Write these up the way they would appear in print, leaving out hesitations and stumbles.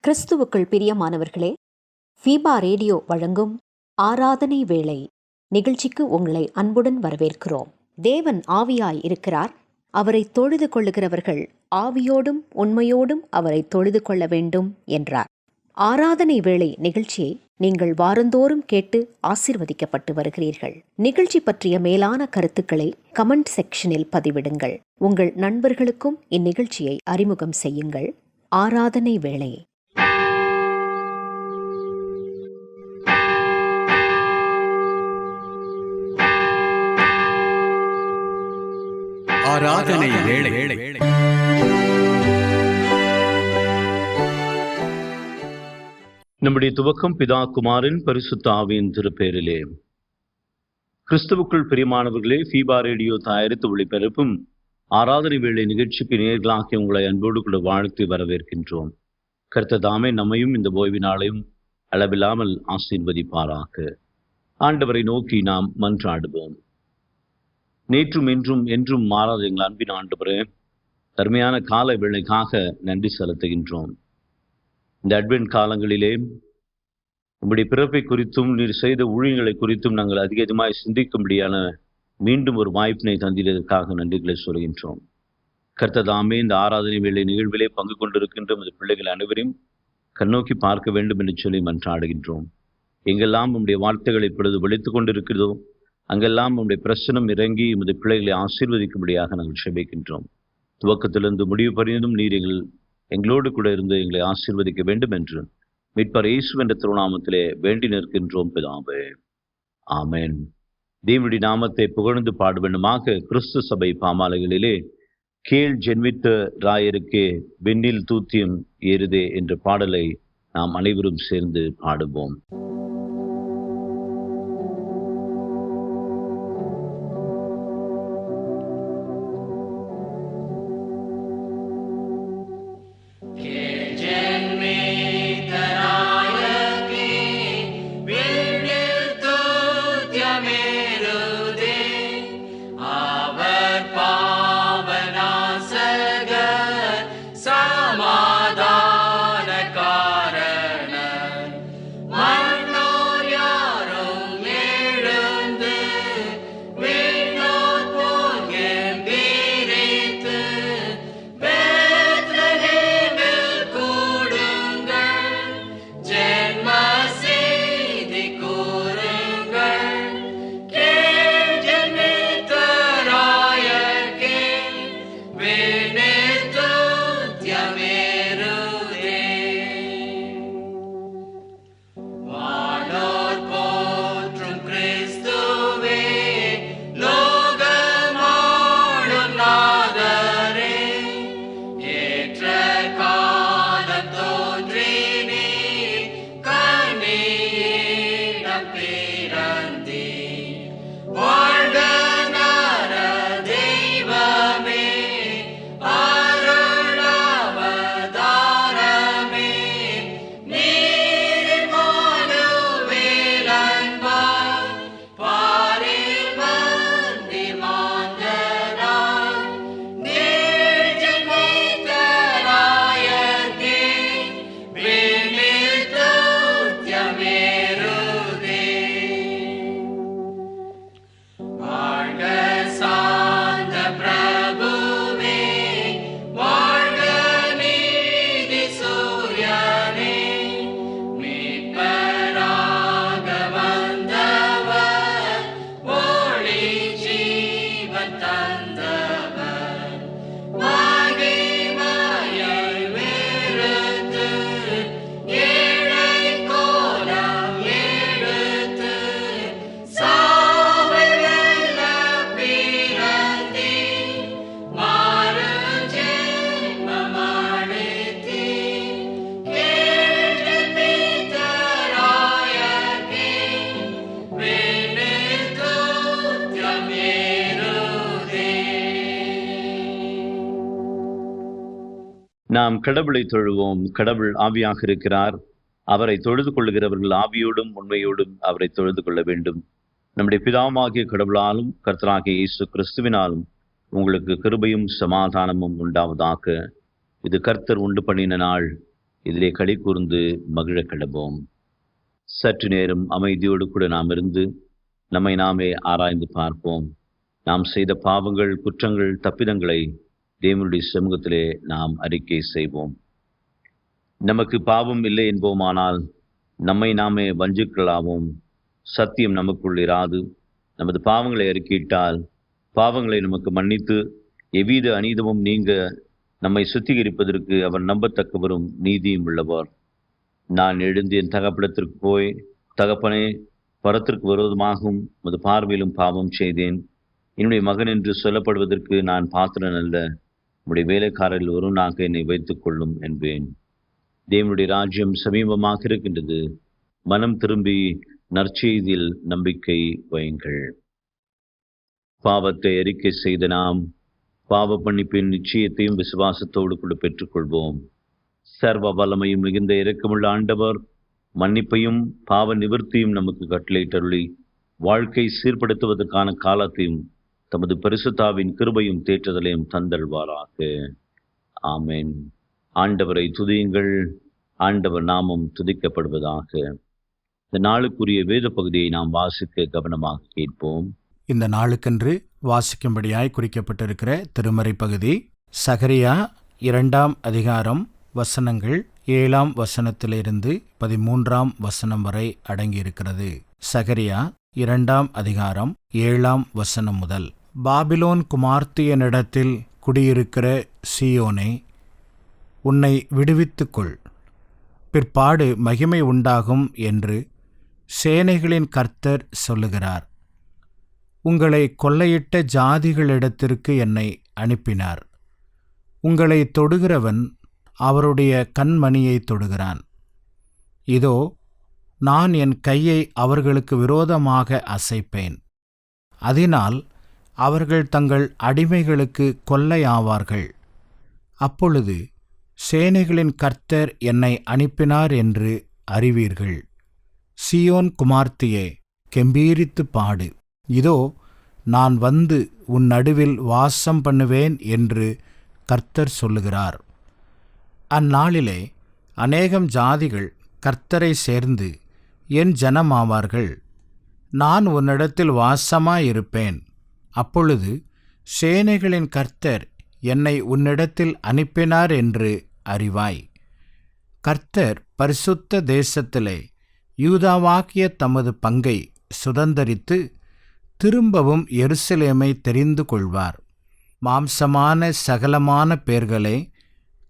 கிறிஸ்துவுக்குள் பிரியமானவர்களே, FIBA radio வழங்கும் ஆராதனை வேளை நிகழ்ச்சிக்கு உங்களை அன்புடன் வரவேற்கிறோம். தேவன் ஆவியாய் இருக்கிறார். அவரை தொழுது கொள்ளுகிறவர்கள் ஆவியோடும் உண்மையோடும் அவரை தொழுது கொள்ள வேண்டும் என்றார். ஆராதனை வேளை நிகழ்ச்சியை நீங்கள் வாரந்தோறும் கேட்டு ஆசீர்வதிக்கப்பட்டு வருகிறீர்கள். நிகழ்ச்சி பற்றிய மேலான கருத்துக்களை கமெண்ட் செக்ஷனில் பதிவிடுங்கள். உங்கள் நண்பர்களுக்கும் இந்நிகழ்ச்சியை அறிமுகம் செய்யுங்கள். ஆராதனை வேளை. ஆராதனை வேளை. நம்முடைய துவக்கம் பிதா குமாரின் பரிசுத்த ஆவியின் திருப்பேரிலே. கிறிஸ்துவுக்குள் பிரியமானவர்களே, ஃபீபா ரேடியோ தயாரித்து ஒளிபரப்பும் ஆராதனை வேளை நிகழ்ச்சிக்கு நேர்களாகி உங்களை அன்போடு கூட வாழ்த்து வரவேற்கின்றோம். கர்த்தர் தாமே நம்மையும் இந்த ஓய்வு நாளையும் அளவில்லாமல் ஆசீர்வதிப்பாராக. ஆண்டவரை நோக்கி நாம் மன்றாடுவோம். நேற்றும் இன்றும் என்றும் மாறாத எங்கள் அன்பின் ஆண்டவரே, தர்மையான கால வேளைக்காக நன்றி செலுத்துகின்றோம். இந்த அட்வென்ட் காலங்களிலே உங்களுடைய பிறப்பை குறித்தும் நீர் செய்த ஊழியங்களை குறித்தும் நாங்கள் அதிகமாய் சிந்திக்கும்படியான மீண்டும் ஒரு வாய்ப்பினை தந்திரதற்காக நன்றிகளை சொல்கின்றோம். கர்த்ததாமே இந்த ஆராதனை வேளை நிகழ்விலே பங்கு கொண்டிருக்கின்ற இந்த பிள்ளைகள் அனைவரையும் கண்ணோக்கி பார்க்க வேண்டும் என்று சொல்லி மன்றாடுகின்றோம். எங்கெல்லாம் உங்களுடைய வார்த்தைகளை இப்பொழுது வெளித்துக் கொண்டிருக்கிறதோ அங்கெல்லாம் உங்களுடைய பிரசனம் இறங்கி உமது பிள்ளைகளை ஆசீர்வதிக்கும்படியாக நாங்கள் செபிக்கின்றோம். துவக்கத்திலிருந்து முடிவு பரிந்தும் நீர் எங்களோடு கூட இருந்து எங்களை ஆசீர்வதிக்க வேண்டும் என்று மீட்பர் இயேசு என்ற திருநாமத்திலே வேண்டி நிற்கின்றோம் பிதாவே, ஆமென். தேவனுடைய நாமத்தை புகழ்ந்து பாட வேண்டுமாக கிறிஸ்து சபை பாமாலைகளிலே கீழ் ஜென்மித்த ராயருக்கே விண்ணில் தூத்தியம் ஏறுதே என்ற பாடலை நாம் அனைவரும் சேர்ந்து பாடுவோம். நாம் கடவுளை தொழுவோம். கடவுள் ஆவியாக இருக்கிறார். அவரை தொழுது கொள்ளுகிறவர்கள் ஆவியோடும் உண்மையோடும் அவரை தொழுது கொள்ள வேண்டும். நம்முடைய பிதாவாகிய கடவுளாலும் கர்த்தராகிய இயேசு கிறிஸ்துவினாலும் உங்களுக்கு கிருபையும் சமாதானமும் உண்டாவதாக. இது கர்த்தர் உண்டு பண்ணின நாள். இதிலே களி கூர்ந்து மகிழ கடவோம். சற்று நேரம் அமைதியோடு கூட நாம் இருந்து நம்மை நாமே ஆராய்ந்து பார்ப்போம். நாம் செய்த பாவங்கள், குற்றங்கள், தப்பிதங்களை தேவனுடைய சமூகத்திலே நாம் அறிக்கை செய்வோம். நமக்கு பாவம் இல்லை என்போமானால் நம்மை நாமே வஞ்சிக்கலாவோம். சத்தியம் நமக்குள் இராது. நமது பாவங்களை அறிக்கையிட்டால் பாவங்களை நமக்கு மன்னித்து எவ்வித அநீதமும் நீங்க நம்மை சுத்திகரிப்பதற்கு அவர் நம்பத்தக்கவரும் நீதியும் உள்ளவர். நான் எழுந்து என் தகப்படத்திற்கு போய், தகப்பனே, பரத்திற்கு விரோதமாகவும் உமது பார்வையிலும் பாவம் செய்தேன். என்னுடைய மகன் என்று சொல்லப்படுவதற்கு நான் பாத்திரன் அல்ல. உம்முடைய வேலைக்காரரில் ஒருவனாக என்னை வைத்துக் கொள்ளும் என்பேன். தேவனுடைய ராஜ்யம் சமீபமாக இருக்கின்றது. மனம் திரும்பி நற்செய்தியில் நம்பிக்கை வையுங்கள். பாவத்தை அறிக்கை செய்த நாம் பாவ மன்னிப்பின் நிச்சயத்தையும் விசுவாசத்தோடு கூட பெற்றுக்கொள்வோம். சர்வ வல்லமையும் மிகுந்த இரக்கமுள்ள ஆண்டவர் மன்னிப்பையும் பாவ நிவர்த்தியும் நமக்கு கட்டளையிட்டருளி வாழ்க்கை சீர்படுத்துவதற்கான காலத்தையும் தமது பரிசுத்தாவின் கிருபையும் தேற்றுதலையும் தந்தல்வாராக. ஆமென். ஆண்டவரை துதியுங்கள். ஆண்டவர் நாமம் துதிக்கப்படுவதாக. இந்த நாளுக்குரிய வேத பகுதியை நாம் வாசிக்க கவனமாக கேட்போம். இந்த நாளுக்கென்று வாசிக்கும்படியாய் குறிக்கப்பட்டிருக்கிற திருமறை பகுதி சகரியா 2ஆம் அதிகாரம் வசனங்கள் 7ஆம் வசனத்திலிருந்து 13ஆம் வசனம் வரை அடங்கியிருக்கிறது. சகரியா 2ஆம் அதிகாரம் 7ஆம் வசனம் முதல். பாபிலோன் குமார்த்தியனிடத்தில் குடியிருக்கிற சீயோனே, உன்னை விடுவித்துக்கொள், பிற்பாடு மகிமை உண்டாகும் என்று சேனைகளின் கர்த்தர் சொல்லுகிறார். உங்களை கொள்ளையிட்ட ஜாதிகளிடத்திற்கு என்னை அனுப்பினார். உங்களை தொடுகிறவன் அவருடைய கண்மணியை தொடுகிறான். இதோ, நான் என் கையை அவர்களுக்கு விரோதமாக அசைப்பேன். அதனால் அவர்கள் தங்கள் அடிமைகளுக்கு கொள்ளையாவார்கள். அப்பொழுது சேனைகளின் கர்த்தர் என்னை அனுப்பினார் என்று அறிவீர்கள். சீயோன் குமார்த்தியே, கெம்பீரித்து பாடு. இதோ, நான் வந்து உன் நடுவில் வாசம் பண்ணுவேன் என்று கர்த்தர் சொல்லுகிறார். அந்நாளிலே அநேகம் ஜாதிகள் கர்த்தரை சேர்ந்து என் ஜனமாவார்கள். நான் உன்னிடத்தில் வாசமாயிருப்பேன். அப்பொழுது சேனைகளின் கர்த்தர் என்னை உன்னிடத்தில் அனுப்பினார் என்று அறிவாய். கர்த்தர் பரிசுத்த தேசத்திலே யூதாவாகிய தமது பங்கை சுதந்தரித்து திரும்பவும் எருசலேமை தெரிந்து கொள்வார். மாம்சமான சகலமான பேர்களே,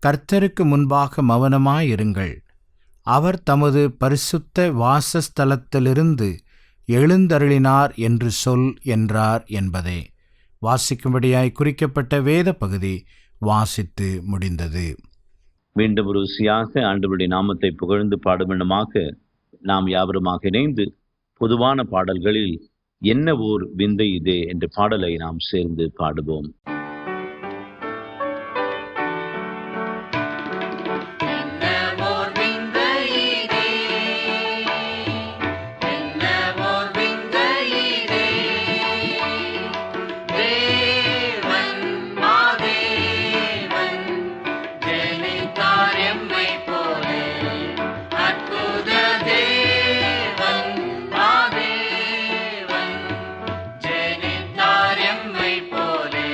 கர்த்தருக்கு முன்பாக மௌனமாயிருங்கள். அவர் தமது பரிசுத்த வாசஸ்தலத்திலிருந்து எழுந்தருளினார் என்று சொல் என்றார் என்பதே. வாசிக்கும்படியாய் குறிக்கப்பட்ட வேத பகுதி வாசித்து முடிந்தது. மீண்டும் ஒரு ருசியாக ஆண்டவருடைய நாமத்தை புகழ்ந்து பாடுமெனமாக நாம் யாவருமாக இணைந்து பொதுவான பாடல்களில் என்ன ஓர் விந்தை இதே என்ற பாடலை நாம் சேர்ந்து பாடுவோம். போலே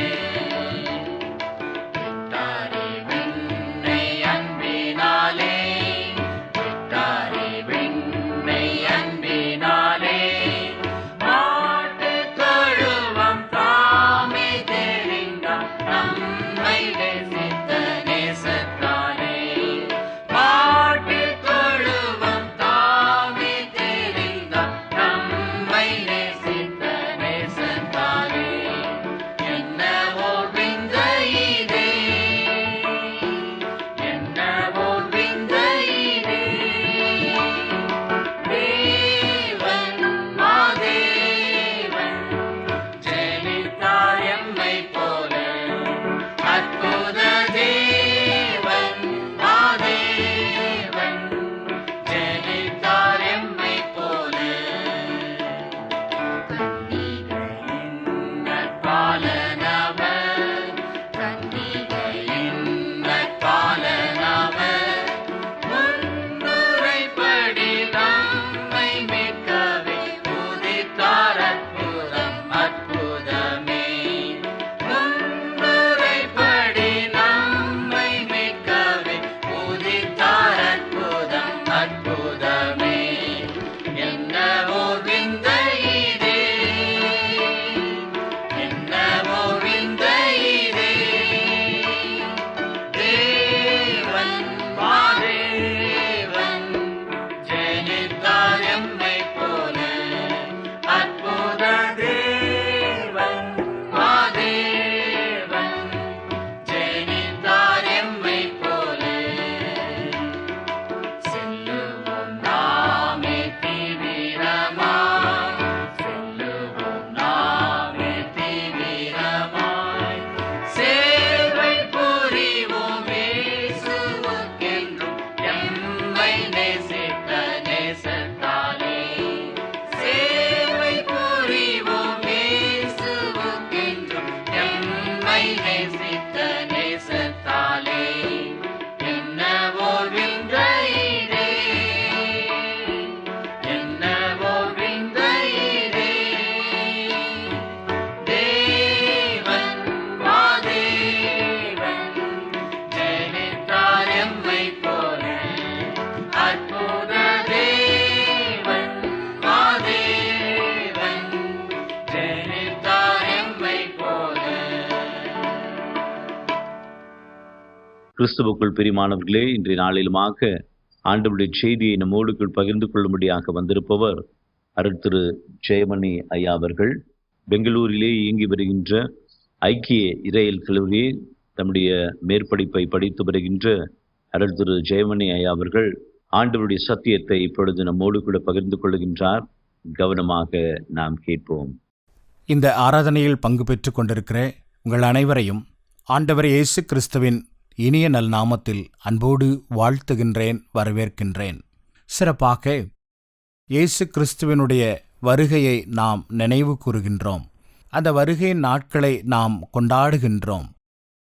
கிறிஸ்துவுக்குள் பிரியமானவர்களே, இன்றைய நாளிலுமாக ஆண்டவருடைய செய்தியை நம்மோடுக்குள் பகிர்ந்து கொள்ளும்படியாக வந்திருப்பவர் அருட்திரு ஜெயமணி ஐயா அவர்கள். பெங்களூரிலே இயங்கி வருகின்ற ஐக்கிய இறையியல் கல்லூரியை தம்முடைய மேற்படிப்பை படித்து வருகின்ற அருட்திரு ஜெயமணி ஐயா அவர்கள் ஆண்டவருடைய சத்தியத்தை இப்பொழுது நம்மோடு கூட பகிர்ந்து கொள்ளுகின்றார். கவனமாக நாம் கேட்போம். இந்த ஆராதனையில் பங்கு பெற்று கொண்டிருக்கிற உங்கள் அனைவரையும் ஆண்டவர் இயேசு கிறிஸ்துவின் இனிய நல் நாமத்தில் அன்போடு வாழ்த்துகின்றேன், வரவேற்கின்றேன். சிறப்பாக இயேசு கிறிஸ்துவினுடைய வருகையை நாம் நினைவு கூறுகின்றோம். அந்த வருகையின் நாட்களை நாம் கொண்டாடுகின்றோம்.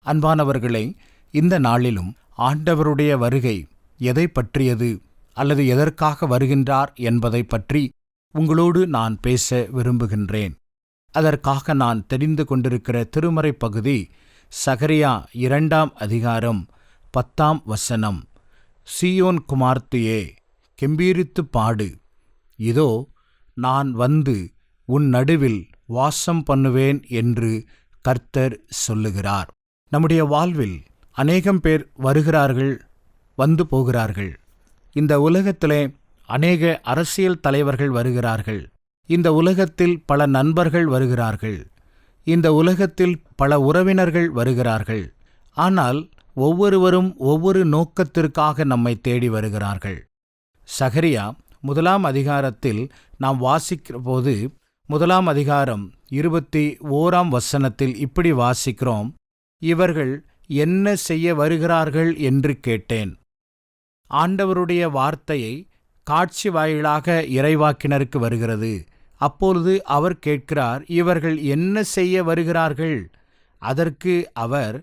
அன்பானவர்களை, இந்த நாளிலும் ஆண்டவருடைய வருகை எதை பற்றியது அல்லது எதற்காக வருகின்றார் என்பதை பற்றி உங்களோடு நான் பேச விரும்புகின்றேன். அதற்காக நான் தெரிந்து கொண்டிருக்கிற திருமறை பகுதி சகரியா 2ஆம் அதிகாரம் 10ஆம் வசனம். சீயோன் குமார்த்தியே, கெம்பீரித்து பாடு, இதோ நான் வந்து உன் நடுவில் வாசம் பண்ணுவேன் என்று கர்த்தர் சொல்லுகிறார். நம்முடைய வாழ்வில் அநேகம் பேர் வருகிறார்கள், வந்து போகிறார்கள். இந்த உலகத்திலே அநேக அரசியல் தலைவர்கள் வருகிறார்கள். இந்த உலகத்தில் பல நண்பர்கள் வருகிறார்கள். இந்த உலகத்தில் பல உறவினர்கள் வருகிறார்கள். ஆனால் ஒவ்வொருவரும் ஒவ்வொரு நோக்கத்திற்காக நம்மை தேடி வருகிறார்கள். சகரியா 1ஆம் அதிகாரத்தில் நாம் வாசிக்கிற போது 1ஆம் அதிகாரம் 21ஆம் வசனத்தில் இப்படி வாசிக்கிறோம். இவர்கள் என்ன செய்ய வருகிறார்கள் என்று கேட்டேன். ஆண்டவருடைய வார்த்தையை காட்சி வாயிலாக இறைவாக்கினருக்கு வருகிறது. அப்பொழுது அவர் கேட்கிறார், இவர்கள் என்ன செய்ய வருகிறார்கள்? அதற்கு அவர்,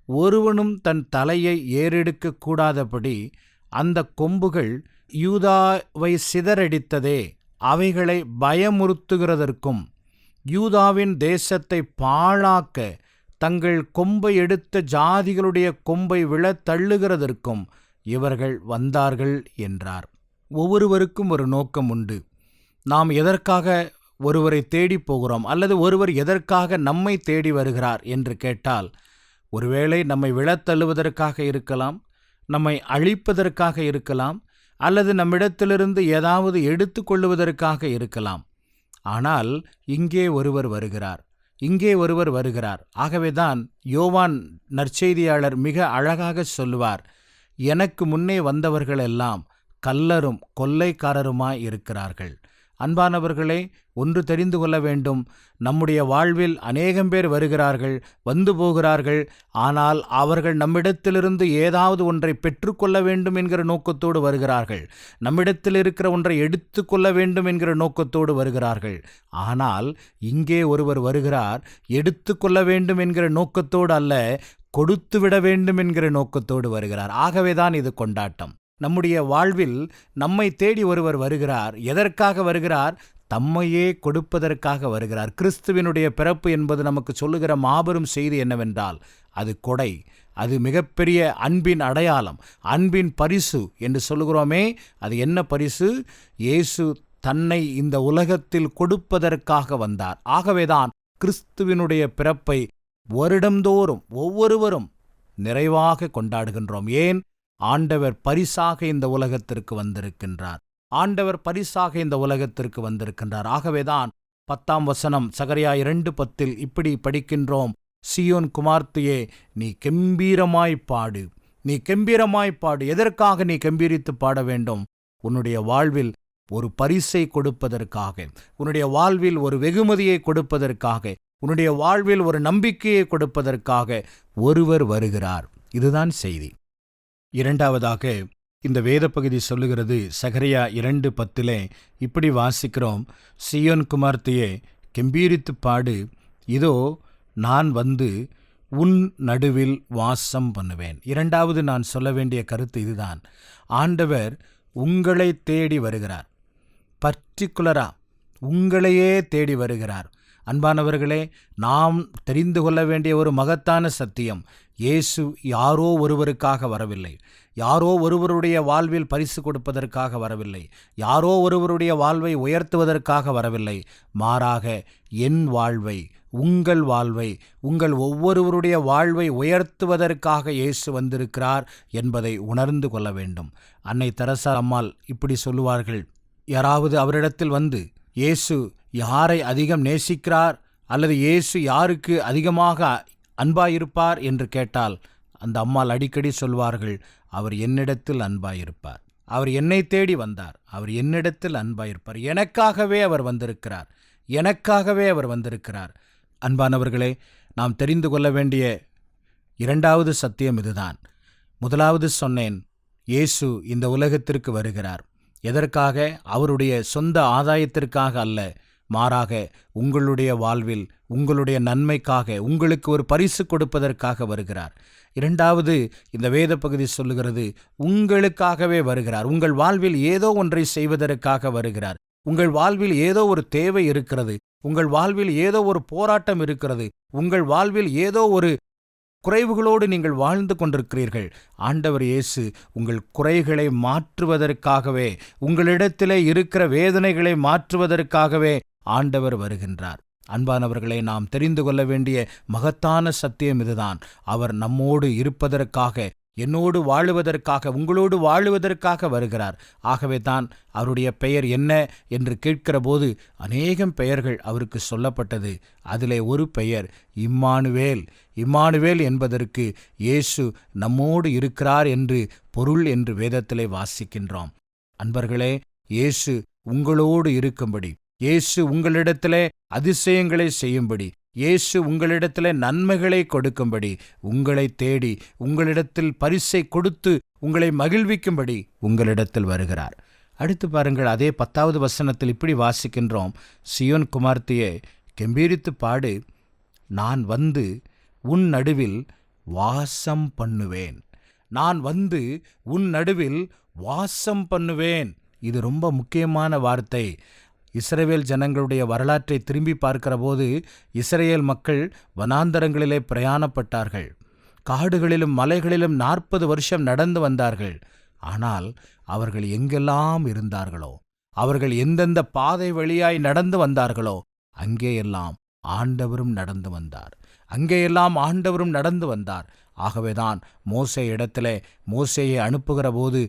ஒருவனும் தன் தலையை ஏறெடுக்க கூடாதபடி அந்த கொம்புகள் யூதாவை சிதறடித்ததே, அவைகளை பயமுறுத்துகிறதற்கும் யூதாவின் தேசத்தை பாழாக்க தங்கள் கொம்பை எடுத்த ஜாதிகளுடைய கொம்பை விழத் தள்ளுகிறதற்கும் இவர்கள் வந்தார்கள் என்றார். ஒவ்வொருவருக்கும் ஒரு நோக்கம் உண்டு. நாம் எதற்காக ஒருவரை தேடி போகிறோம் அல்லது ஒருவர் எதற்காக நம்மை தேடி வருகிறார் என்று கேட்டால், ஒருவேளை நம்மை விழத்தள்ளுவதற்காக இருக்கலாம், நம்மை அழிப்பதற்காக இருக்கலாம், அல்லது நம்மிடத்திலிருந்து ஏதாவது எடுத்து கொள்ளுவதற்காக இருக்கலாம். ஆனால் இங்கே ஒருவர் வருகிறார், இங்கே ஒருவர் வருகிறார். ஆகவேதான் யோவான் நற்செய்தியாளர் மிக அழகாக சொல்லுவார், எனக்கு முன்னே வந்தவர்கள் எல்லாம் கள்ளரும் கொள்ளைக்காரருமாய் இருக்கிறார்கள். அன்பானவர்களே, ஒன்று தெரிந்து கொள்ள வேண்டும். நம்முடைய வாழ்வில் அநேகம் பேர் வருகிறார்கள், வந்து போகிறார்கள். ஆனால் அவர்கள் நம்மிடத்திலிருந்து ஏதாவது ஒன்றை பெற்றுக்கொள்ள வேண்டும் என்கிற நோக்கத்தோடு வருகிறார்கள். நம்மிடத்தில் இருக்கிற ஒன்றை எடுத்து கொள்ள வேண்டும் என்கிற நோக்கத்தோடு வருகிறார்கள். ஆனால் இங்கே ஒருவர் வருகிறார், எடுத்து கொள்ள வேண்டும் என்கிற நோக்கத்தோடு அல்ல, கொடுத்து விட வேண்டும் என்கிற நோக்கத்தோடு வருகிறார். ஆகவேதான் இது கொண்டாட்டம். நம்முடைய வாழ்வில் நம்மை தேடி ஒருவர் வருகிறார். எதற்காக வருகிறார்? தம்மையே கொடுப்பதற்காக வருகிறார். கிறிஸ்துவினுடைய பிறப்பு என்பது நமக்கு சொல்லுகிற மாபெரும் செய்தி என்னவென்றால், அது கொடை, அது மிகப்பெரிய அன்பின் அடையாளம், அன்பின் பரிசு என்று சொல்லுகிறோமே. அது என்ன பரிசு? இயேசு தன்னை இந்த உலகத்தில் கொடுப்பதற்காக வந்தார். ஆகவேதான் கிறிஸ்துவினுடைய பிறப்பை வருடந்தோறும் ஒவ்வொருவரும் நிறைவாக கொண்டாடுகின்றோம். ஏன்? ஆண்டவர் பரிசாக இந்த உலகத்திற்கு வந்திருக்கின்றார். ஆண்டவர் பரிசாக இந்த உலகத்திற்கு வந்திருக்கின்றார். ஆகவேதான் 10ஆம் வசனம் சகரியா 2:10 இப்படி படிக்கின்றோம். சீயோன் குமார்த்தியே, நீ கெம்பீரமாய் பாடு, நீ கெம்பீரமாய் பாடு. எதற்காக நீ கெம்பீரித்து பாட வேண்டும்? உன்னுடைய வாழ்வில் ஒரு பரிசை கொடுப்பதற்காக, உன்னுடைய வாழ்வில் ஒரு வெகுமதியை கொடுப்பதற்காக, உன்னுடைய வாழ்வில் ஒரு நம்பிக்கையை கொடுப்பதற்காக ஒருவர் வருகிறார். இதுதான் செய்தி. இரண்டாவதாக இந்த வேத பகுதி சொல்லுகிறது, சகரியா 2:10 இப்படி வாசிக்கிறோம். சீயோன் குமார்த்தியே, கெம்பீரித்து பாடு, இதோ நான் வந்து உன் நடுவில் வாசம் பண்ணுவேன். இரண்டாவது நான் சொல்ல வேண்டிய கருத்து இதுதான். ஆண்டவர் உங்களை தேடி வருகிறார். பர்டிகுலரா உங்களையே தேடி வருகிறார். அன்பானவர்களே, நாம் தெரிந்து கொள்ள வேண்டிய ஒரு மகத்தான சத்தியம், இயேசு யாரோ ஒருவருக்காக வரவில்லை, யாரோ ஒருவருடைய வாழ்வில் பரிசு கொடுப்பதற்காக வரவில்லை, யாரோ ஒருவருடைய வாழ்வை உயர்த்துவதற்காக வரவில்லை. மாறாக என் வாழ்வை, உங்கள் வாழ்வை, உங்கள் ஒவ்வொருவருடைய வாழ்வை உயர்த்துவதற்காக இயேசு வந்திருக்கிறார் என்பதை உணர்ந்து கொள்ள வேண்டும். அன்னை தெரசா அம்மாள் இப்படி சொல்லுவார்கள், யாராவது அவரிடத்தில் வந்து இயேசு யாரை அதிகம் நேசிக்கிறார் அல்லது இயேசு யாருக்கு அதிகமாக அன்பாயிருப்பார் என்று கேட்டால் அந்த அம்மாள் அடிக்கடி சொல்வார்கள், அவர் என்னிடத்தில் அன்பாயிருப்பார், அவர் என்னை தேடி வந்தார், அவர் என்னிடத்தில் அன்பாயிருப்பார், எனக்காகவே அவர் வந்திருக்கிறார், எனக்காகவே அவர் வந்திருக்கிறார். அன்பானவர்களே, நாம் தெரிந்து கொள்ள வேண்டிய இரண்டாவது சத்தியம் இதுதான். முதலாவது சொன்னேன், இயேசு இந்த உலகத்திற்கு வருகிறார். எதற்காக? அவருடைய சொந்த ஆதாயத்திற்காக அல்ல, மாறாக உங்களுடைய வாழ்வில் உங்களுடைய நன்மைக்காக, உங்களுக்கு ஒரு பரிசு கொடுப்பதற்காக வருகிறார். இரண்டாவது, இந்த வேத பகுதி சொல்லுகிறது, உங்களுக்காகவே வருகிறார். உங்கள் வாழ்வில் ஏதோ ஒன்றை செய்வதற்காக வருகிறார். உங்கள் வாழ்வில் ஏதோ ஒரு தேவை இருக்கிறது, உங்கள் வாழ்வில் ஏதோ ஒரு போராட்டம் இருக்கிறது, உங்கள் வாழ்வில் ஏதோ ஒரு குறைவுகளோடு நீங்கள் வாழ்ந்து கொண்டிருக்கிறீர்கள். ஆண்டவர் இயேசு உங்கள் குறைகளை மாற்றுவதற்காகவே, உங்களிடத்திலே இருக்கிற வேதனைகளை மாற்றுவதற்காகவே ஆண்டவர் வருகின்றார். அன்பானவர்களை, நாம் தெரிந்து கொள்ள வேண்டிய மகத்தான சத்தியம் இதுதான். அவர் நம்மோடு இருப்பதற்காக, என்னோடு வாழுவதற்காக, உங்களோடு வாழுவதற்காக வருகிறார். ஆகவே தான் அவருடைய பெயர் என்ன என்று கேட்கிற போது அநேகம் பெயர்கள் அவருக்கு சொல்லப்பட்டது. அதிலே ஒரு பெயர் இம்மானுவேல். இம்மானுவேல் என்பதற்கு இயேசு நம்மோடு இருக்கிறார் என்று பொருள் என்று வேதத்திலே வாசிக்கின்றோம். அன்பர்களே, இயேசு உங்களோடு இருக்கும்படி, இயேசு உங்களிடத்திலே அதிசயங்களை செய்யும்படி, இயேசு உங்களிடத்திலே நன்மைகளை கொடுக்கும்படி, உங்களை தேடி உங்களிடத்தில் பரிசை கொடுத்து உங்களை மகிழ்விக்கும்படி உங்களிடத்தில் வருகிறார். அடுத்து பாருங்கள், அதே 10வது வசனத்தில் இப்படி வாசிக்கின்றோம், சியோன் குமார்த்தியே கெம்பீரித்து பாடு, நான் வந்து உன் நடுவில் வாசம் பண்ணுவேன். நான் வந்து உன் நடுவில் வாசம் பண்ணுவேன். இது ரொம்ப முக்கியமான வார்த்தை. இஸ்ரவேல் ஜனங்களுடைய வரலாற்றை திரும்பி பார்க்கிற போது இஸ்ரவேல் மக்கள் வனாந்தரங்களிலே பிரயாணப்பட்டார்கள். காடுகளிலும் மலைகளிலும் 40 வருஷம் நடந்து வந்தார்கள். ஆனால் அவர்கள் எங்கெல்லாம் இருந்தார்களோ, அவர்கள் எந்தெந்த பாதை வழியாய் நடந்து வந்தார்களோ, அங்கேயெல்லாம் ஆண்டவரும் நடந்து வந்தார். அங்கேயெல்லாம் ஆண்டவரும் நடந்து வந்தார். ஆகவேதான் மோசே இடத்திலே மோசேயை அனுப்புகிற போது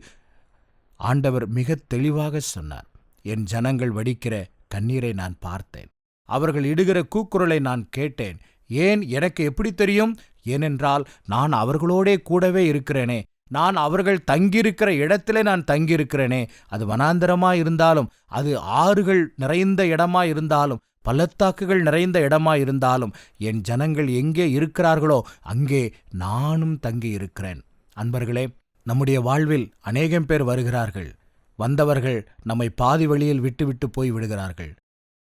ஆண்டவர் மிக தெளிவாக சொன்னார், என் ஜனங்கள் வடிக்கிற கண்ணீரை நான் பார்த்தேன், அவர்கள் இடுகிற கூக்குரலை நான் கேட்டேன். ஏன்? எனக்கு எப்படி தெரியும்? ஏனென்றால் நான் அவர்களோடே கூடவே இருக்கிறேனே, நான் அவர்கள் தங்கியிருக்கிற இடத்திலே நான் தங்கியிருக்கிறேனே. அது வனாந்தரமாயிருந்தாலும், அது ஆறுகள் நிறைந்த இடமாயிருந்தாலும், பள்ளத்தாக்குகள் நிறைந்த இடமாயிருந்தாலும், என் ஜனங்கள் எங்கே இருக்கிறார்களோ அங்கே நானும் தங்கி இருக்கிறேன். அன்பர்களே, நம்முடைய வாழ்வில் அநேகம் பேர் வருகிறார்கள். வந்தவர்கள் நம்மை பாதி வழியில் விட்டுவிட்டு போய் விடுகிறார்கள்.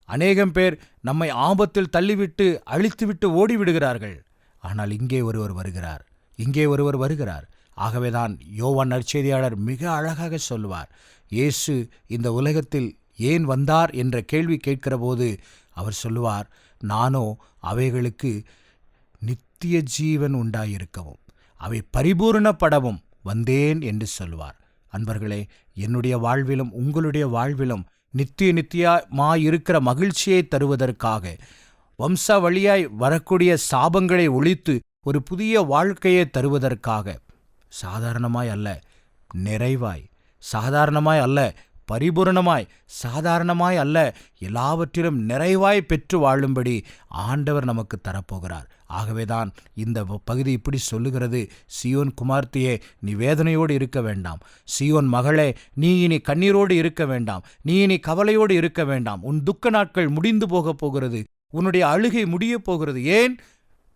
அநேகம் பேர் நம்மை ஆபத்தில் தள்ளிவிட்டு அழித்துவிட்டு ஓடிவிடுகிறார்கள். ஆனால் இங்கே ஒருவர் வருகிறார், இங்கே ஒருவர் வருகிறார். ஆகவேதான் யோவான் நற்செய்தியாளர் மிக அழகாக சொல்வார், இயேசு இந்த உலகத்தில் ஏன் வந்தார் என்ற கேள்வி கேட்கிற போது அவர் சொல்லுவார், நானோ அவைகளுக்கு நித்திய ஜீவன் உண்டாயிருக்கவும் அவை பரிபூரணப்படவும் வந்தேன் என்று சொல்வார். அன்பர்களே, என்னுடைய வாழ்விலும் உங்களுடைய வாழ்விலும் நித்தியமாயிருக்கிற மகிழ்ச்சியை தருவதற்காக, வம்ச வழியாய் வரக்கூடிய சாபங்களை ஒழித்து ஒரு புதிய வாழ்க்கையை தருவதற்காக, சாதாரணமாய் அல்ல, நிறைவாய், சாதாரணமாய் அல்ல, பரிபூரணமாய், சாதாரணமாய் அல்ல, எல்லாவற்றிலும் நிறைவாய் பெற்று வாழும்படி ஆண்டவர் நமக்கு தரப்போகிறார். ஆகவேதான் இந்த பகுதி இப்படி சொல்லுகிறது, சியோன் குமார்த்தியே நீ வேதனையோடு இருக்க வேண்டாம், சியோன் மகளே நீ இனி கண்ணீரோடு இருக்க வேண்டாம், நீ இனி கவலையோடு இருக்க வேண்டாம். உன் துக்க நாட்கள் முடிந்து போகப் போகிறது, உன்னுடைய அழுகை முடியப் போகிறது. ஏன்?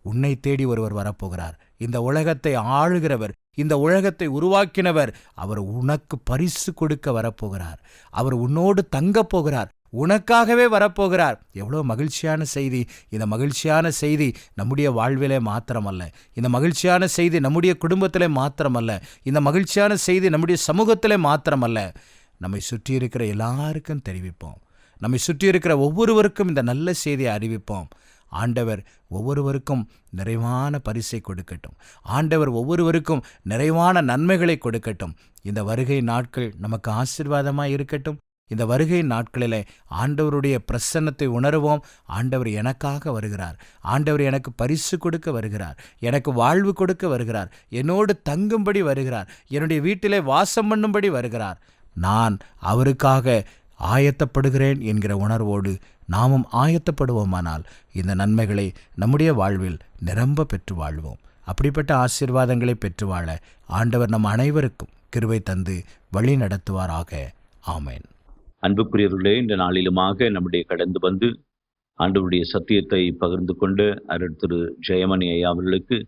உன்னை தேடி ஒருவர் வரப்போகிறார். இந்த உலகத்தை ஆளுகிறவர், இந்த உலகத்தை உருவாக்கினவர், அவர் உனக்கு பரிசு கொடுக்க வரப்போகிறார். அவர் உன்னோடு தங்கப் போகிறார், உனக்காகவே வரப்போகிறார். எவ்வளோ மகிழ்ச்சியான செய்தி! இந்த மகிழ்ச்சியான செய்தி நம்முடைய வாழ்விலே மாத்திரமல்ல, இந்த மகிழ்ச்சியான செய்தி நம்முடைய குடும்பத்திலே மாத்திரமல்ல, இந்த மகிழ்ச்சியான செய்தி நம்முடைய சமூகத்திலே மாத்திரமல்ல, நம்மை சுற்றி இருக்கிற எல்லாருக்கும் தெரிவிப்போம். நம்மை சுற்றி இருக்கிற ஒவ்வொருவருக்கும் இந்த நல்ல செய்தியை அறிவிப்போம். ஆண்டவர் ஒவ்வொருவருக்கும் நிறைவான பரிசை கொடுக்கட்டும். ஆண்டவர் ஒவ்வொருவருக்கும் நிறைவான நன்மைகளை கொடுக்கட்டும். இந்த வருகை நாட்கள் நமக்கு ஆசீர்வாதமாய் இருக்கட்டும். இந்த வருகை நாட்களிலே ஆண்டவருடைய பிரசன்னத்தை உணருவோம். ஆண்டவர் எனக்காக வருகிறார், ஆண்டவர் எனக்கு பரிசு கொடுக்க வருகிறார், எனக்கு வாழ்வு கொடுக்க வருகிறார், என்னோடு தங்கும்படி வருகிறார், என்னுடைய வீட்டிலே வாசம் பண்ணும்படி வருகிறார். நான் அவருக்காக ஆயத்தப்படுகிறேன் என்கிற உணர்வோடு நாமும் ஆயத்தப்படுவோமானால் இந்த நன்மைகளை நம்முடைய வாழ்வில் நிரம்ப பெற்று வாழ்வோம். அப்படிப்பட்ட ஆசீர்வாதங்களை பெற்று வாழ ஆண்டவர் நம் அனைவருக்கும் கிருபை தந்து வழி நடத்துவாராக. ஆமேன். அன்புக்குரியவர்களே, இந்த நாளிலுமாக நம்முடைய கடந்து வந்து ஆண்டவருடைய சத்தியத்தை பகிர்ந்து கொண்டு அருள் திரு ஜெயமணி ஐயா அவர்களுக்கு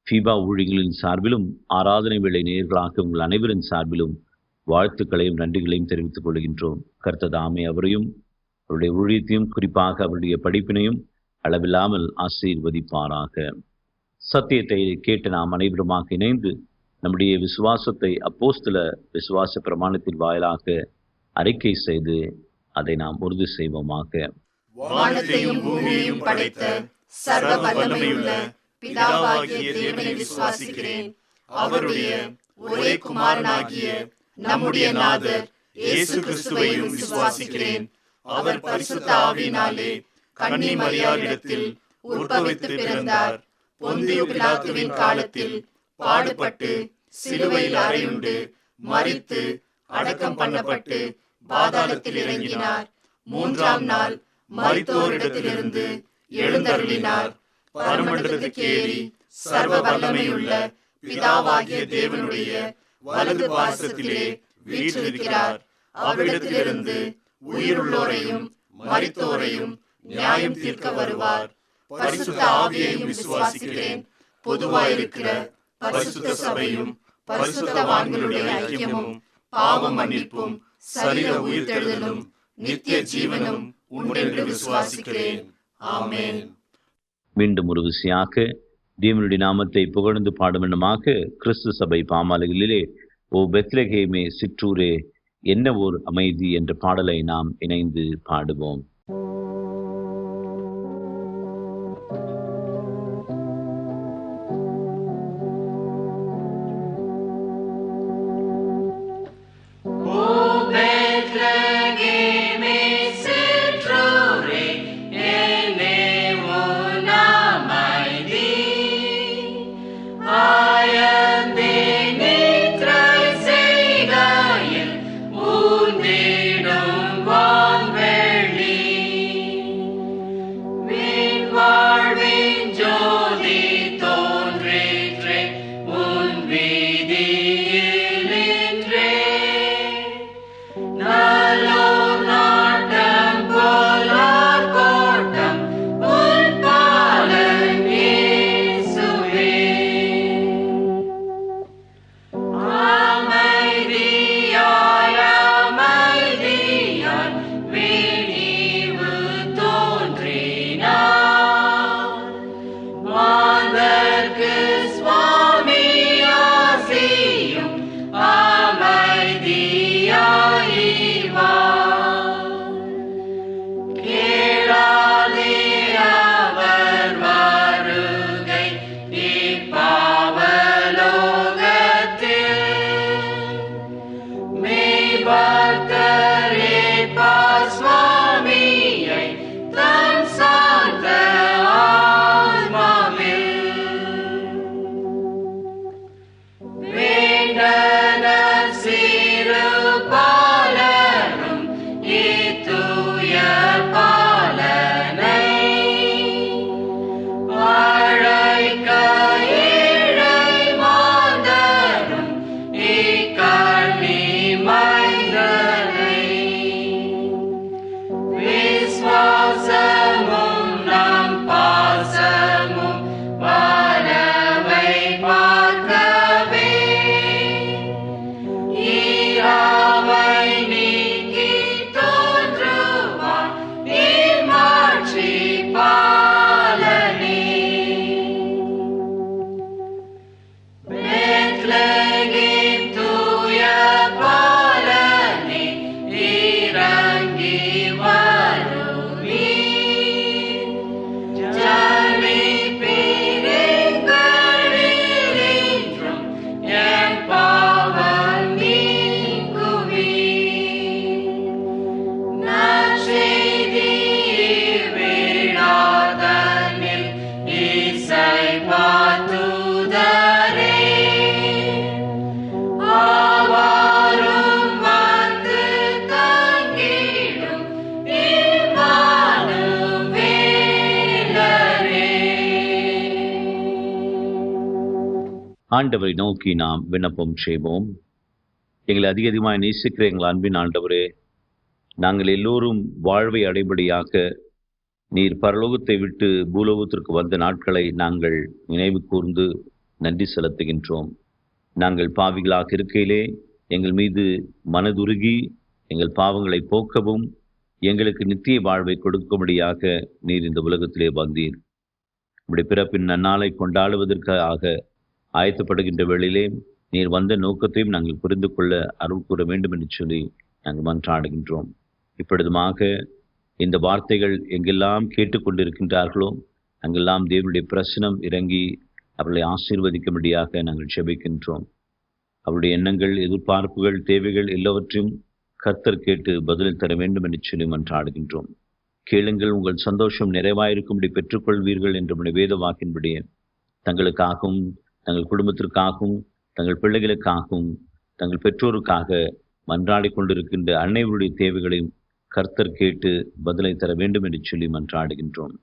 ஃபீபா ஊழியர்களின் சார்பிலும் ஆராதனை வேளை நேயர்களாக உங்கள் அனைவரின் சார்பிலும் வாழ்த்துக்களையும் நன்றிகளையும் தெரிவித்துக் கொள்கின்றோம். கர்த்தர் தாமே அவரையும் அவருடைய ஊழியத்தையும் குறிப்பாக அவருடைய படிப்பினையும் அளவில்லாமல் ஆசீர்வதிப்பாராக. சத்தியத்தை கேட்டு நாம் அனைவருமாக இணைந்து நம்முடைய விசுவாசத்தை அப்போஸ்தல விசுவாச பிரமாணத்தின் வாயிலாக அறிக்கை செய்து அதை நாம் உறுதி செய்வோமாக. வானத்தையும் பூமியையும் படைத்த சர்வ வல்லமையுள்ள பிதாவாகிய தேவனை விசுவாசிக்கிறேன். அவருடைய ஒரே குமாரனாகிய நம்முடைய நாதர் இயேசு கிறிஸ்துவையும் விசுவாசிக்கிறேன். அவர் பரிசுத்த ஆவியினாலே கன்னி மரியாளிடத்தில் உற்பவித்து பிறந்தார். பொந்தியு பிலாத்துவின் காலத்தில் பாடுபட்டு சிலுவையில் அறையுண்டு மரித்து அடக்கம் பண்ணப்பட்டு பாதாளத்தில் இறங்கினார். மூன்றாம் நாள் மரித்தோரிடத்திலிருந்து எழுந்தருளினார். பரமண்டலத்துக்கு ஏறி சர்வ வல்லமையுள்ள பிதாவாகிய தேவனுடைய வலது பாசத்திலே வீற்றிருக்கிறார். அவ்விடத்திலிருந்து உயிருள்ளோரையும் மரித்தோரையும் நியாயம் தீர்க்க வருவார். பரிசுத்த ஆவியையும் விசுவாசிக்கிறேன். பொதுவாயிருக்கிற பரிசுத்த சபையும் பரிசுத்தவான்களுடைய ஐக்கியமும் பாவ மன்னிப்பும் சரீர உயிர்த்தெழுதலும் நித்திய ஜீவனும் உண்டென்று விசுவாசிக்கிறேன். ஆமென். மீண்டும் ஒரு விசையாக தேவனுடைய நாமத்தை புகழ்ந்து பாடுமென்னமாக கிறிஸ்து சபை பாமாலைகளிலே ஓ பெத்லகேமே சிற்றூரே என்ன ஓர் அமைதி என்ற பாடலை நாம் இணைந்து பாடுவோம். Undiடும் வான்வெளி ஆண்டவரை நோக்கி நாம் விண்ணப்பம் செய்வோம். எங்களை அதிகமாய் நேசிக்கிற எங்கள் அன்பின் ஆண்டவரே, நாங்கள் எல்லோரும் வாழ்வை அடைபடியாக நீர் பரலோகத்தை விட்டு பூலோகத்திற்கு வந்த நாட்களை நாங்கள் நினைவு கூர்ந்து நன்றி செலுத்துகின்றோம். நாங்கள் பாவிகளாக இருக்கையிலே எங்கள் மீது மனதுருகி எங்கள் பாவங்களை போக்கவும் எங்களுக்கு நித்திய வாழ்வை கொடுக்கும்படியாக நீர் இந்த உலகத்திலே வந்தீர். இப்படி பிறப்பின் நன்னாளை கொண்டாடுவதற்காக ஆயத்தப்படுகின்ற வேளையிலே நீர் வந்த நோக்கத்தையும் நாங்கள் புரிந்து கொள்ள அருள் கூற வேண்டும் என்று சொல்லி நாங்கள் மன்றாடுகின்றோம். இப்பொழுதுமாக இந்த வார்த்தைகள் எங்கெல்லாம் கேட்டுக்கொண்டிருக்கின்றார்களோ அங்கெல்லாம் தேவனுடைய பிரசனம் இறங்கி அவர்களை ஆசீர்வதிக்கும்படியாக நாங்கள் ஜெபிக்கின்றோம். அவருடைய எண்ணங்கள், எதிர்பார்ப்புகள், தேவைகள் எல்லாவற்றையும் கர்த்தர் கேட்டு பதில் தர வேண்டும் என்று சொல்லி மன்றாடுகின்றோம். கேளுங்கள், உங்கள் சந்தோஷம் நிறைவாயிருக்கும்படி பெற்றுக்கொள்வீர்கள் என்ற வேத வாக்கின்படியே தங்களுக்காகவும் தங்கள் குடும்பத்திற்காகவும் தங்கள் பிள்ளைகளுக்காகவும் தங்கள் பெற்றோருக்காக மன்றாடி கொண்டிருக்கின்ற அன்னைவருடைய தேவைகளையும் கர்த்தர் கேட்டு பதிலை தர வேண்டும் என்று சொல்லி மன்றாடுகின்றோம்.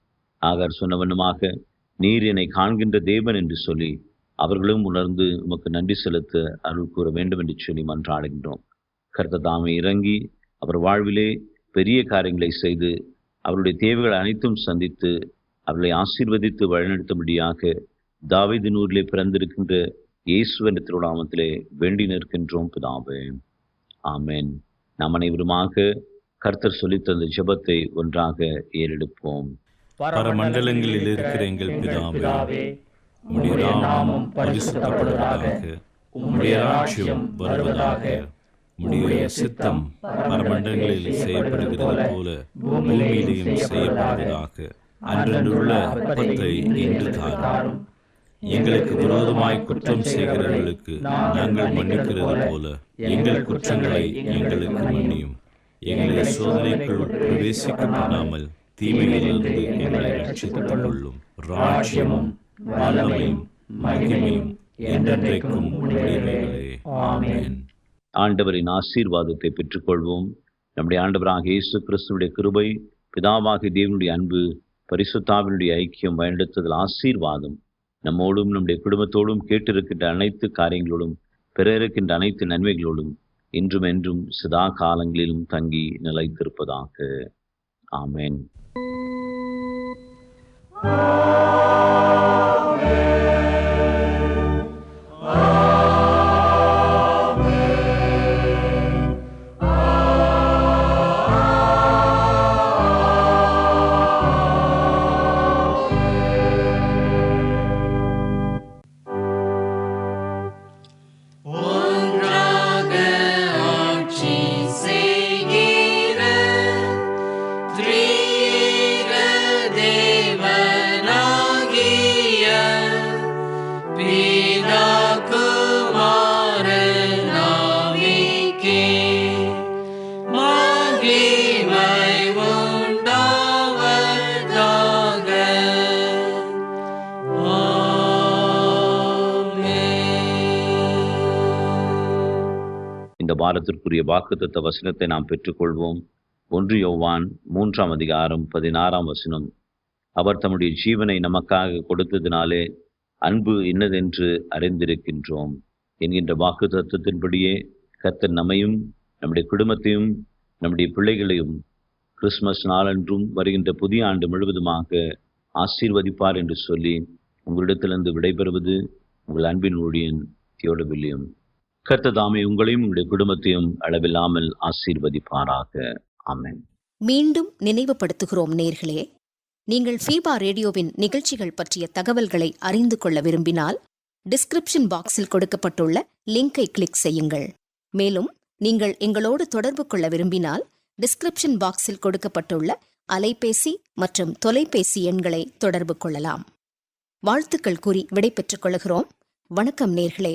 ஆகார் சொன்னவண்ணமாக நீர் என்னை காண்கின்ற தேவன் என்று சொல்லி அவர்களும் உணர்ந்து உமக்கு நன்றி செலுத்த அருள் கூற வேண்டும் என்று சொல்லி மன்றாடுகின்றோம். கர்த்தர் தாமே இறங்கி அவர் வாழ்விலே பெரிய காரியங்களை செய்து அவருடைய தேவைகள் அனைத்தும் சந்தித்து அவர்களை ஆசீர்வதித்து வழிநடத்தும்படியாக தாவீதினூரிலே பிறந்திருக்கின்ற இயேசுவின் திருநாமத்திலே வேண்டி நிற்கின்றோம் பிதாவே, ஆமென். நாம் அனைவருமாக கர்த்தர் சொல்லித்தந்த ஜெபத்தை ஒன்றாக ஏறெடுப்போம். பரமண்டலங்களில் இருக்கிற எங்கள் பிதாவே, உம்முடைய நாமம் பரிசுத்தப்படுவதாக, உம்முடைய ராஜ்யம் வருவதாக, உம்முடைய சித்தம் பரமண்டலங்களில் செய்யப்படுகிறது போல பூமியிலேயும் செய்யப்படுவதாக. அன்றன்றுள்ள அப்பத்தை இன்று தாரும். எங்களுக்கு விரோதமாய் குற்றம் செய்கிறவர்களுக்கு நாங்கள் மன்னிக்கிறது போல எங்கள் குற்றங்களை எங்களுக்கு மன்னியும். எங்களை சோதனைக்குள் பிரவேசிக்க பண்ணாமல் தீமையிலிருந்து எங்களை ரட்சித்துக் கொள்ளும். ராஜ்யமும் வல்லமையும் மகிமையும் என்றென்றைக்கும் உடையவைகளே. ஆமென். ஆண்டவரின் ஆசீர்வாதத்தை பெற்றுக்கொள்வோம். நம்முடைய ஆண்டவராக இயேசு கிறிஸ்துவுடைய கிருபை, பிதாவாகிய தேவனுடைய அன்பு, பரிசுத்தாவினுடைய ஐக்கியம், வழிநடத்துதல், ஆசீர்வாதம் நம்மோடும் நம்முடைய குடும்பத்தோடும் கேட்டிருக்கின்ற அனைத்து காரியங்களோடும் பிற இருக்கின்ற அனைத்து நன்மைகளோடும் இன்றும் என்றும் சதா காலங்களிலும் தங்கி நிலைத்திருப்பதாக. ஆமென். இந்த வாரத்திற்குரிய வாக்குத்தத்த வசனத்தை நாம் பெற்றுக்கொள்வோம். 1 யோவான் 3ஆம் அதிகாரம் 16ஆம் வசனம். அவர் தம்முடைய ஜீவனை நமக்காக கொடுத்ததினாலே அன்பு இன்னதென்று அறிந்திருக்கின்றோம் என்கின்ற வாக்கு தத்துவத்தின்படியே கர்த்தர் நம்மையும் நம்முடைய குடும்பத்தையும் நம்முடைய பிள்ளைகளையும் கிறிஸ்துமஸ் நாளன்றும் வருகின்ற புதிய ஆண்டு முழுவதுமாக ஆசீர்வதிப்பார் என்று சொல்லி உங்களிடத்திலிருந்து விடைபெறுவது உங்கள் அன்பின் ஊழியன் தியோடர் வில்லியம். கர்த்தர் தாமே உங்களையும் உங்களுடைய குடும்பத்தையும் அளவில்லாமல் ஆசீர்வதிப்பாராக. ஆமென். மீண்டும் நினைவுபடுத்துகிறோம் நேயர்களே, நீங்கள் ஃபீபா ரேடியோவின் நிகழ்ச்சிகள் பற்றிய தகவல்களை அறிந்து கொள்ள விரும்பினால் டிஸ்கிரிப்ஷன் பாக்ஸில் கொடுக்கப்பட்டுள்ள லிங்கை கிளிக் செய்யுங்கள். மேலும் நீங்கள் எங்களோடு தொடர்பு கொள்ள விரும்பினால் டிஸ்கிரிப்ஷன் பாக்ஸில் கொடுக்கப்பட்டுள்ள அலைபேசி மற்றும் தொலைபேசி எண்களை தொடர்பு கொள்ளலாம். வாழ்த்துக்கள் கூறி விடை பெற்றுக் கொள்கிறோம். வணக்கம் நேயர்களே.